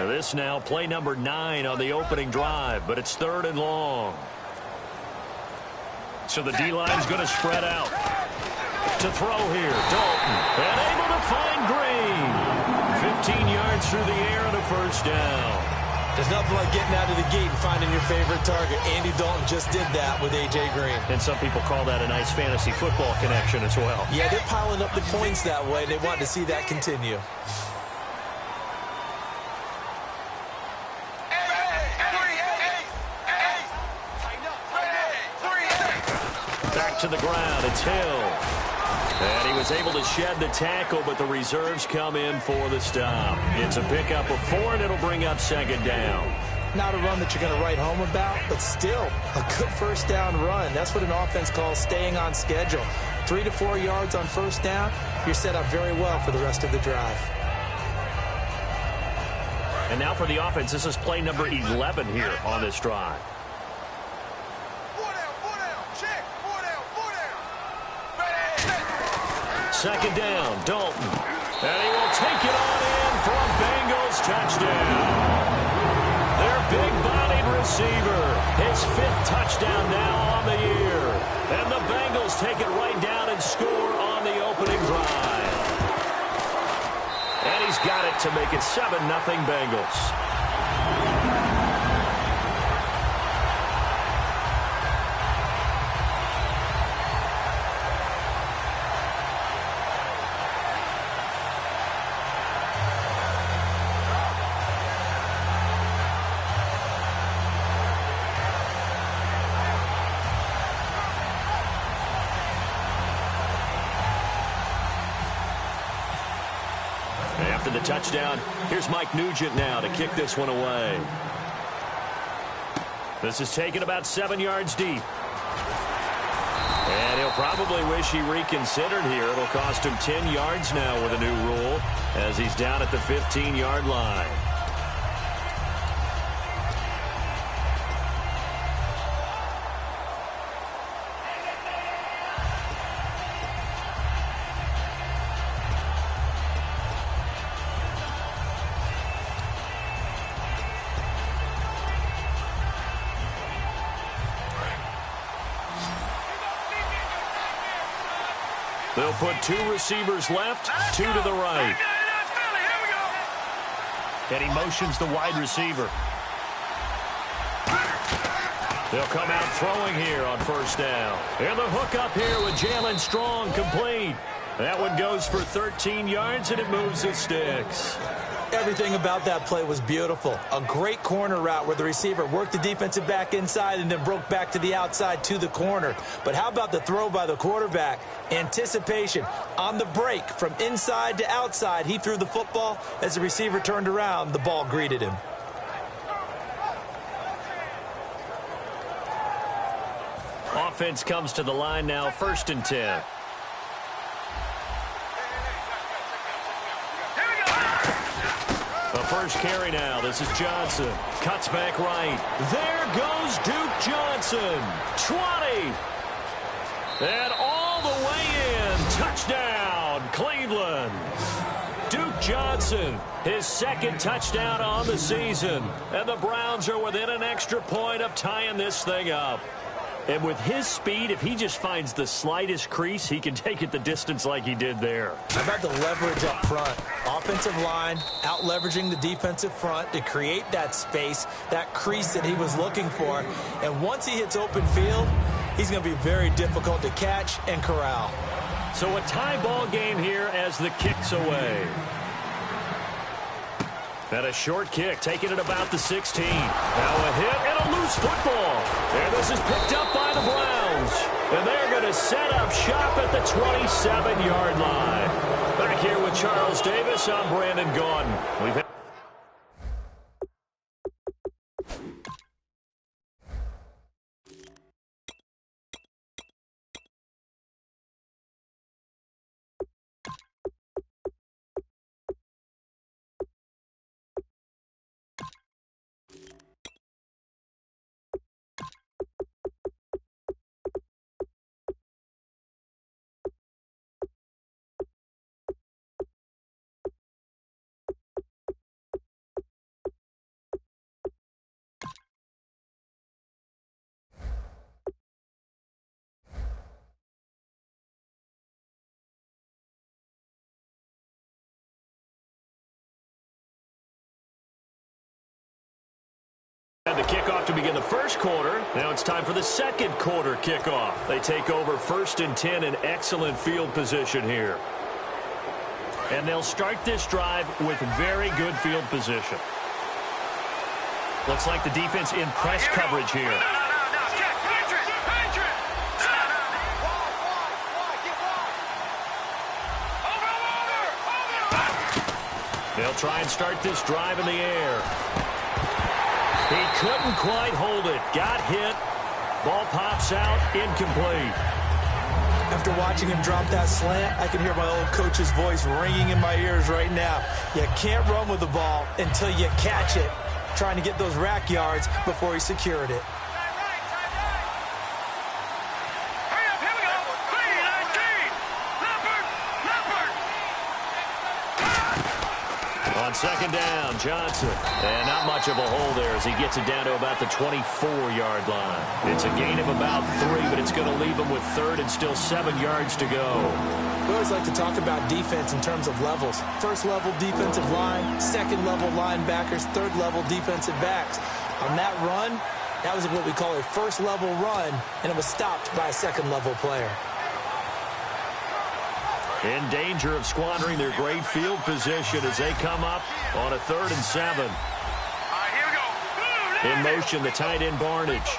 This now play number 9 on the opening drive, but it's 3rd and long. So the D-line's going to spread out. To throw here, Dalton. And able to find Green. 15 yards through the air and a first down. There's nothing like getting out of the gate and finding your favorite target. Andy Dalton just did that with A.J. Green. And some people call that a nice fantasy football connection as well. Yeah, they're piling up the points that way. They want to see that continue. Back to the ground, it's Hill. And he was able to shed the tackle, but the reserves come in for the stop. It's a pickup of 4, and it'll bring up 2nd down. Not a run that you're going to write home about, but still a good first down run. That's what an offense calls staying on schedule. 3 to 4 yards on first down, you're set up very well for the rest of the drive. And now for the offense, this is play number 11 here on this drive. Second down, Dalton. And he will take it on in for a Bengals touchdown. Their big-bodied receiver, his 5th touchdown now on the year. And the Bengals take it right down and score on the opening drive. And he's got it to make it 7-0 Bengals. After the touchdown, here's Mike Nugent now to kick this one away. This is taken about 7 yards deep. And he'll probably wish he reconsidered here. It'll cost him 10 yards now with a new rule as he's down at the 15-yard line. They'll put 2 receivers left, 2 to the right. And he motions the wide receiver. They'll come out throwing here on first down. And the hook up here with Jalen Strong complete. That one goes for 13 yards, and it moves the sticks. Everything about that play was beautiful. A great corner route where the receiver worked the defensive back inside and then broke back to the outside to the corner. But how about the throw by the quarterback? Anticipation on the break from inside to outside. He threw the football. As the receiver turned around, the ball greeted him. Offense comes to the line now, 1st and 10. The first carry now. This is Johnson. Cuts back right. There goes Duke Johnson. 20. And all the way in. Touchdown, Cleveland. Duke Johnson, his 2nd touchdown on the season. And the Browns are within an extra point of tying this thing up. And with his speed, if he just finds the slightest crease, he can take it the distance like he did there. How about the leverage up front? Offensive line out-leveraging the defensive front to create that space, that crease that he was looking for. And once he hits open field, he's going to be very difficult to catch and corral. So a tie ball game here as the kick's away. And a short kick, taking it about the 16. Now a hit and a loose football. And this is picked up by the Browns. And they're going to set up shop at the 27-yard line. Back here with Charles Davis, I'm Brandon Gaudin. We've had the kickoff to begin the first quarter. Now it's time for the second quarter kickoff. They take over 1st and 10 in excellent field position here. And they'll start this drive with very good field position. Looks like the defense in press coverage here. They'll try and start this drive in the air. He couldn't quite hold it. Got hit. Ball pops out. Incomplete. After watching him drop that slant, I can hear my old coach's voice ringing in my ears right now. You can't run with the ball until you catch it. Trying to get those rack yards before he secured it. On second down, Johnson. And not much of a hole there as he gets it down to about the 24-yard line. It's a gain of about 3, but it's going to leave him with 3rd and still 7 yards to go. We always like to talk about defense in terms of levels. First level defensive line, second level linebackers, third level defensive backs. On that run, that was what we call a first level run, and it was stopped by a second level player. In danger of squandering their great field position as they come up on a 3rd and 7. In motion, the tight end Barnage.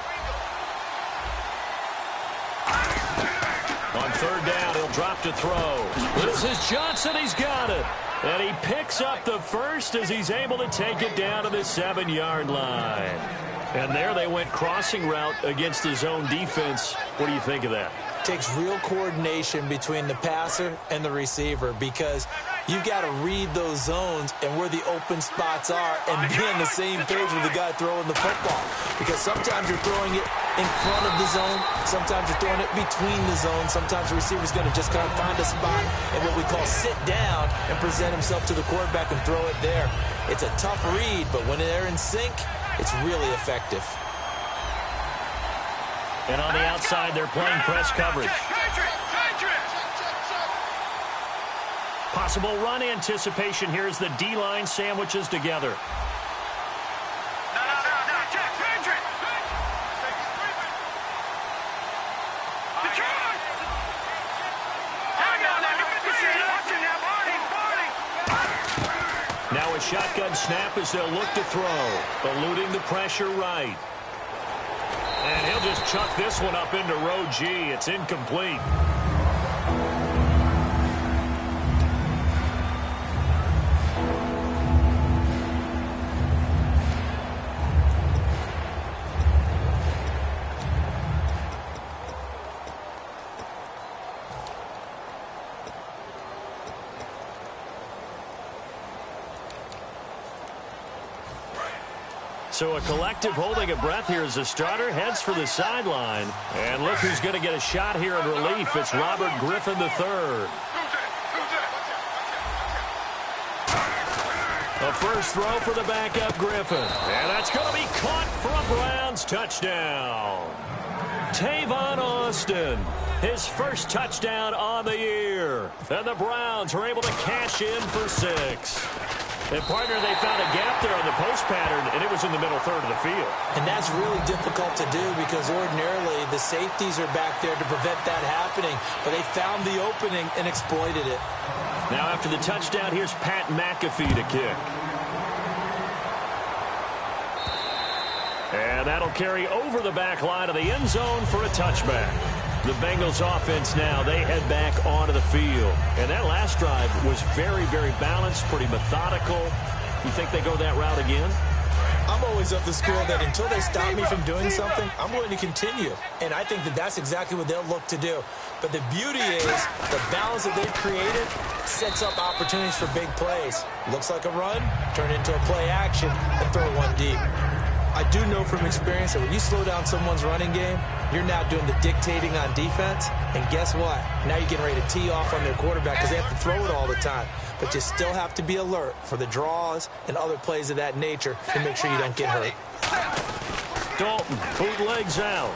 On 3rd down, he'll drop to throw. This is Johnson. He's got it. And he picks up the first as he's able to take it down to the 7-yard line. And there they went crossing route against his own defense. What do you think of that? Takes real coordination between the passer and the receiver because you've got to read those zones and where the open spots are and be on the same page with the guy throwing the football. Because sometimes you're throwing it in front of the zone. Sometimes you're throwing it between the zones. Sometimes the receiver's going to just kind of find a spot and what we call sit down and present himself to the quarterback and throw it there. It's a tough read, but when they're in sync, it's really effective. And on the outside, they're playing press coverage. Possible run anticipation here as the D-line sandwiches together. Now a shotgun snap as they'll look to throw, eluding the pressure right. And he'll just chuck this one up into row G. It's incomplete. So a collective holding of breath here as the starter heads for the sideline. And look who's going to get a shot here in relief. It's Robert Griffin III. A first throw for the backup Griffin. And that's going to be caught for a Browns touchdown. Tavon Austin, his first touchdown on the year. And the Browns are able to cash in for 6. And, partner, they found a gap there on the post pattern, and it was in the middle third of the field. And that's really difficult to do because ordinarily the safeties are back there to prevent that happening. But they found the opening and exploited it. Now after the touchdown, here's Pat McAfee to kick. And that'll carry over the back line of the end zone for a touchback. The Bengals offense now, they head back onto the field. And that last drive was very, very balanced, pretty methodical. You think they go that route again? I'm always of the school that until they stop me from doing something, I'm going to continue. And I think that that's exactly what they'll look to do. But the beauty is the balance that they've created sets up opportunities for big plays. Looks like a run, turn into a play action, and throw one deep. I do know from experience that when you slow down someone's running game, you're now doing the dictating on defense. And guess what? Now you're getting ready to tee off on their quarterback because they have to throw it all the time. But you still have to be alert for the draws and other plays of that nature to make sure you don't get hurt. Dalton, bootlegs out.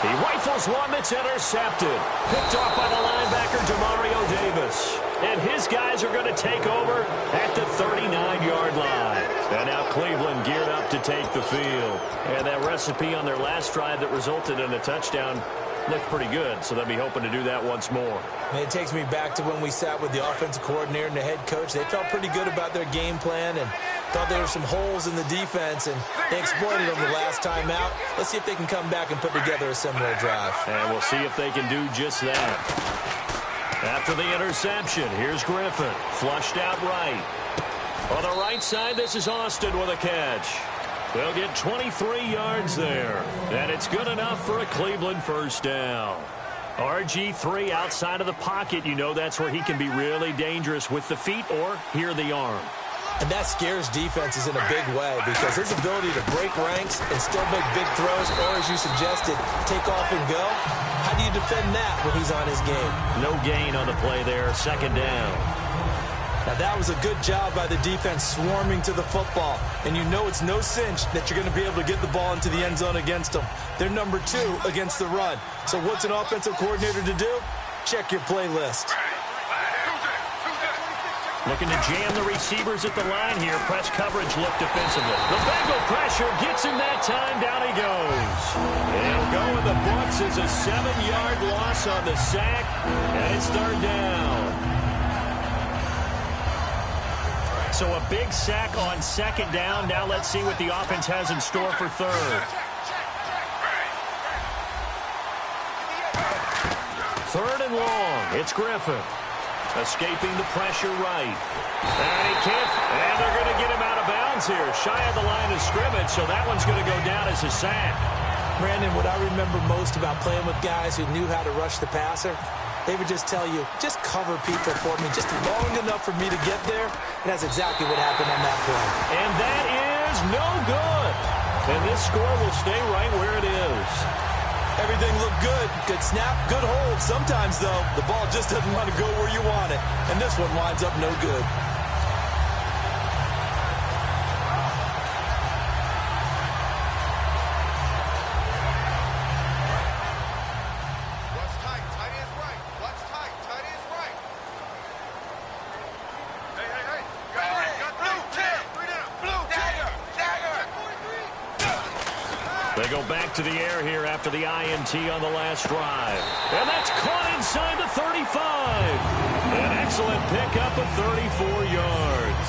He rifles one that's intercepted. Picked off by the linebacker, Demario Davis. And his guys are going to take over at the 39-yard line. And now Cleveland geared up to take the field. And that recipe on their last drive that resulted in a touchdown looked pretty good, so they'll be hoping to do that once more. And it takes me back to when we sat with the offensive coordinator and the head coach. They felt pretty good about their game plan and thought there were some holes in the defense, and they exploited them the last time out. Let's see if they can come back and put together a similar drive. And we'll see if they can do just that. After the interception, here's Griffin. Flushed out right. On the right side, this is Austin with a catch. They'll get 23 yards there. And it's good enough for a Cleveland first down. RG3 outside of the pocket. You know that's where he can be really dangerous with the feet or here the arm. And that scares defenses in a big way because his ability to break ranks and still make big throws, or as you suggested, take off and go. How do you defend that when he's on his game? No gain on the play there. Second down. Now, that was a good job by the defense swarming to the football. And you know it's no cinch that you're going to be able to get the ball into the end zone against them. They're number 2 against the run. So what's an offensive coordinator to do? Check your playlist. Looking to jam the receivers at the line here. Press coverage look defensively. The Bengal pressure gets him that time. Down he goes. It'll go in the books as a 7-yard loss on the sack. And it's third down. So a big sack on second down. Now let's see what the offense has in store for third. Third and long. It's Griffin. Escaping the pressure right. And he can't. And they're going to get him out of bounds here. Shy of the line of scrimmage, so that one's going to go down as a sack. Brandon, what I remember most about playing with guys who knew how to rush the passer, they would just tell you, just cover people for me, just long enough for me to get there. And that's exactly what happened on that play. And that is no good. And this score will stay right where it is. Everything looked good. Good snap, good hold. Sometimes, though, the ball just doesn't want to go where you want it. And this one winds up no good. They go back to the air here after the INT on the last drive. And that's caught inside the 35. An excellent pickup of 34 yards.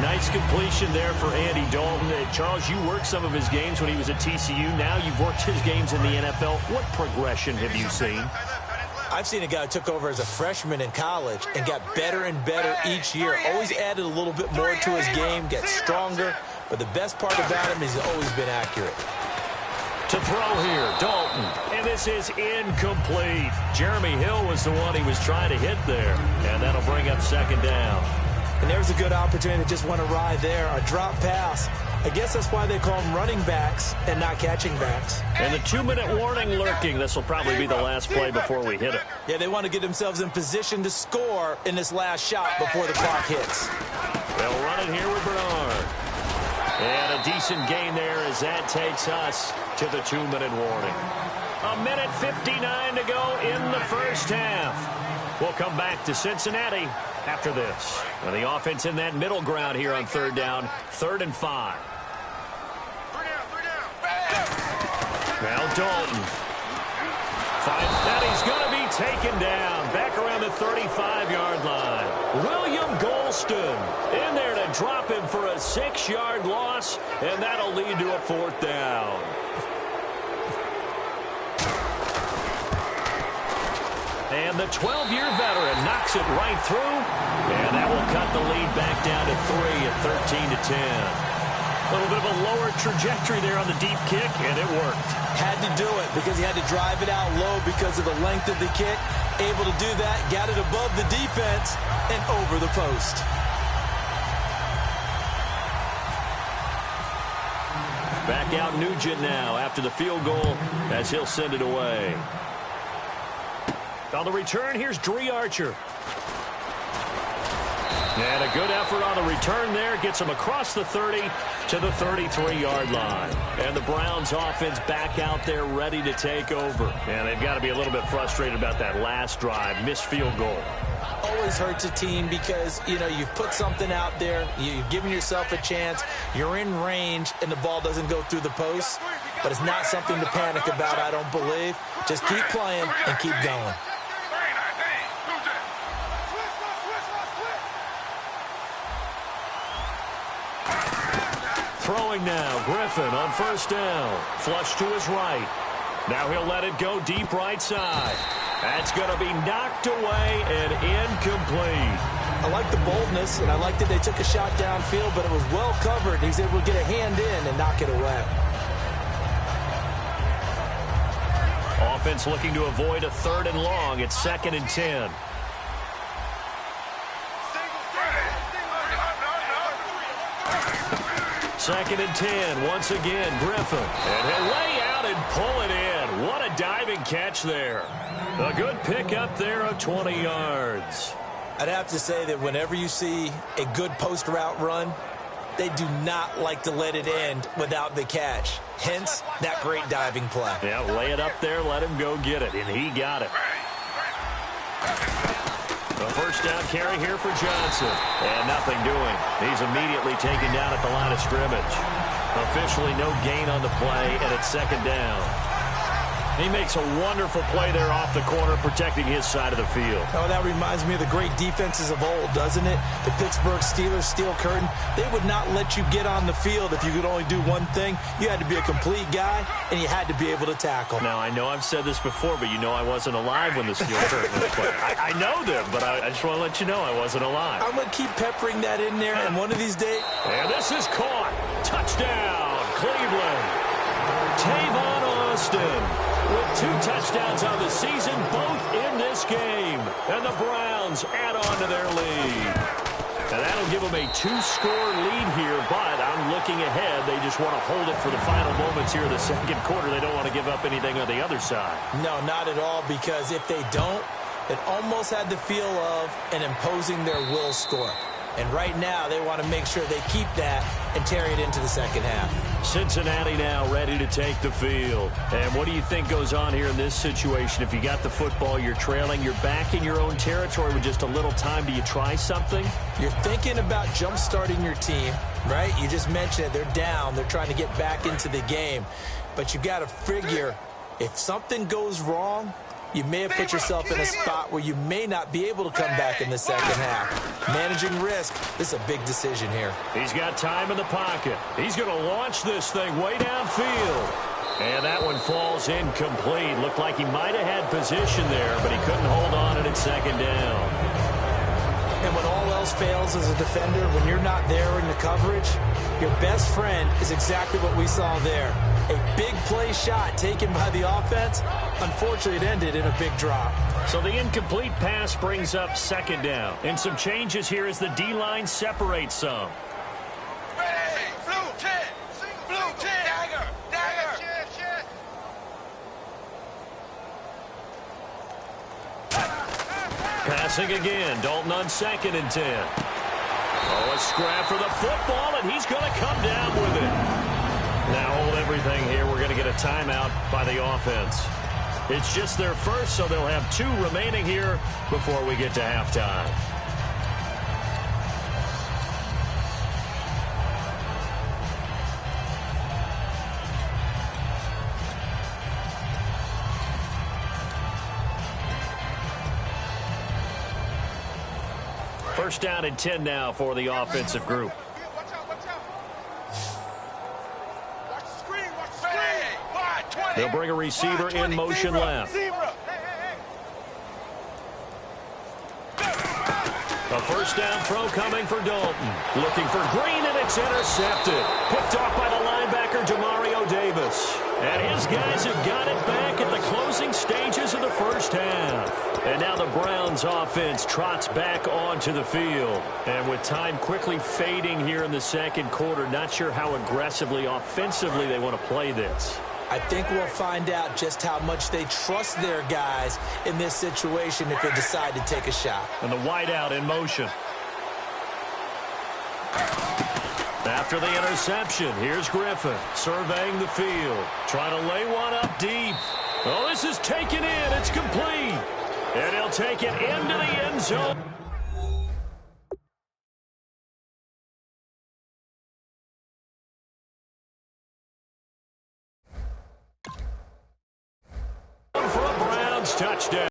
Nice completion there for Andy Dalton. Charles, you worked some of his games when he was at TCU. Now you've worked his games in the NFL. What progression have you seen? I've seen a guy who took over as a freshman in college and got better and better each year. Always added a little bit more to his game, gets stronger. But the best part about him is he's always been accurate. To throw here, Dalton. And this is incomplete. Jeremy Hill was the one he was trying to hit there. And that'll bring up second down. And there's a good opportunity to just want to ride there. A drop pass. I guess that's why they call them running backs and not catching backs. And the 2-minute warning lurking. This will probably be the last play before we hit it. Yeah, they want to get themselves in position to score in this last shot before the clock hits. They'll run it here with Bernard. And a decent gain there as that takes us to the 2-minute warning. 1:59 to go in the first half. We'll come back to Cincinnati after this. And the offense in that middle ground here on third down, 3rd and 5. Now Dalton. And he's going to be taken down back around the 35-yard line. William Golston in there to drop him for a 6-yard loss, and that'll lead to a 4th down. And the 12-year veteran knocks it right through, and that will cut the lead back down to 3 at 13-10. A little bit of a lower trajectory there on the deep kick, and it worked. Had to do it because he had to drive it out low because of the length of the kick. Able to do that, got it above the defense and over the post. Back out Nugent now after the field goal as he'll send it away. On the return, here's Dree Archer. And a good effort on the return there. Gets them across the 30 to the 33-yard line. And the Browns offense back out there ready to take over. And they've got to be a little bit frustrated about that last drive. Missed field goal. Always hurts a team because, you know, you've put something out there. You've given yourself a chance. You're in range, and the ball doesn't go through the post. But it's not something to panic about, I don't believe. Just keep playing and keep going. Throwing now, Griffin on first down. Flush to his right. Now he'll let it go deep right side. That's going to be knocked away and incomplete. I like the boldness, and I like that they took a shot downfield, but it was well covered. He's able to get a hand in and knock it away. Offense looking to avoid a 3rd and long. It's 2nd and 10. Second and 10, once again, Griffin. And he'll lay out and pull it in. What a diving catch there. A good pickup there of 20 yards. I'd have to say that whenever you see a good post route run, they do not like to let it end without the catch. Hence, that great diving play. Yeah, lay it up there, let him go get it, and he got it. A first down carry here for Johnson. And nothing doing. He's immediately taken down at the line of scrimmage. Officially no gain on the play, and it's 2nd down. He makes a wonderful play there off the corner, protecting his side of the field. Oh, that reminds me of the great defenses of old, doesn't it? The Pittsburgh Steelers steel curtain. They would not let you get on the field if you could only do one thing. You had to be a complete guy, and you had to be able to tackle. Now, I know I've said this before, but you know I wasn't alive when the steel curtain was played. I know them, but I just want to let you know I wasn't alive. I'm going to keep peppering that in there, and one of these days... And this is caught. Touchdown, Cleveland. Tavon Austin with 2 touchdowns on the season, both in this game. And the Browns add on to their lead. And that'll give them a 2-score lead here, but I'm looking ahead. They just want to hold it for the final moments here in the 2nd quarter. They don't want to give up anything on the other side. No, not at all, because if they don't, it almost had the feel of an imposing their will score. And right now, they want to make sure they keep that and carry it into the 2nd half. Cincinnati now ready to take the field. And what do you think goes on here in this situation? If you got the football, you're trailing, you're back in your own territory with just a little time. Do you try something? You're thinking about jump-starting your team, right? You just mentioned it. They're down. They're trying to get back into the game. But you got to figure, if something goes wrong, you may have put yourself in a spot where you may not be able to come back in the 2nd half. Managing risk, this is a big decision here. He's got time in the pocket. He's going to launch this thing way downfield. And that one falls incomplete. Looked like he might have had position there, but he couldn't hold on it at 2nd down. And when all else fails as a defender, when you're not there in the coverage, your best friend is exactly what we saw there. A big play shot taken by the offense. Unfortunately, it ended in a big drop. So the incomplete pass brings up 2nd down. And some changes here as the D-line separates some. Passing again. Dalton on 2nd and 10. Oh, a scrap for the football, and he's going to come down with it. Now hold everything here. We're going to get a timeout by the offense. It's just their first, so they'll have 2 remaining here before we get to halftime. First down and 10 now for the offensive group. They'll bring a receiver in motion left. A first down throw coming for Dalton. Looking for Green, and it's intercepted. Picked off by the linebacker, Demario Davis. And his guys have got it back at the closing stages of the first half. And now the Browns offense trots back onto the field. And with time quickly fading here in the 2nd quarter, not sure how aggressively, offensively they want to play this. I think we'll find out just how much they trust their guys in this situation if they decide to take a shot. And the wideout in motion. After the interception, here's Griffin surveying the field, trying to lay one up deep. Oh, this is taken in. It's complete. And he'll take it into the end zone. For a Browns touchdown.